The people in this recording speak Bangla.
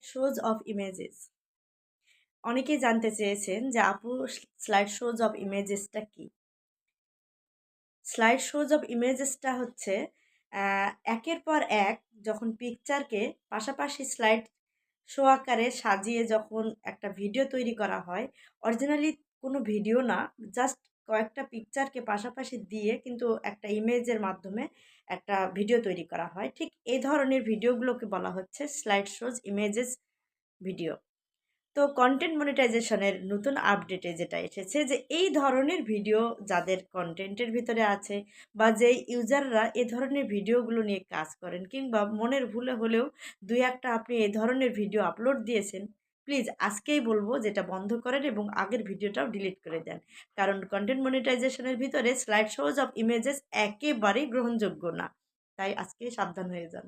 Shows of images. অনেকেই জানতে চেয়েছেন যে আপু স্লাইড শোজ অফ ইমেজেসটা কি? স্লাইড শোজ অফ ইমেজেসটা হচ্ছে একের পর এক যখন পিকচারকে পাশাপাশি স্লাইড শো আকারে সাজিয়ে যখন একটা ভিডিও তৈরি করা হয়, অরিজিনালি কোনো ভিডিও না, জাস্ট কয়েকটা পিকচারকে পাশাপাশি দিয়ে কিন্তু একটা ইমেজের মাধ্যমে একটা ভিডিও তৈরি করা হয়। ঠিক এই ধরনের ভিডিওগুলোকে বলা হচ্ছে স্লাইড শোজ ইমেজেস ভিডিও। তো কন্টেন্ট মনিটাইজেশনের নতুন আপডেটে যেটা এসেছে যে এই ধরনের ভিডিও যাদের কন্টেন্টের ভিতরে আছে বা যেই ইউজাররা এ ধরনের ভিডিওগুলো নিয়ে কাজ করেন কিংবা মনের ভুলে হলেও দুই একটা আপনি এই ধরনের ভিডিও আপলোড দিয়েছেন, প্লিজ আজকেই বলবো যেটা বন্ধ করেন এবং আগের ভিডিওটাও ডিলিট করে দেন। কারণ কন্টেন্ট মনিটাইজেশনের ভিতরে স্লাইড শোজ অফ ইমেজেস একেবারেই গ্রহণযোগ্য না। তাই আজকে সাবধান হয়ে যান।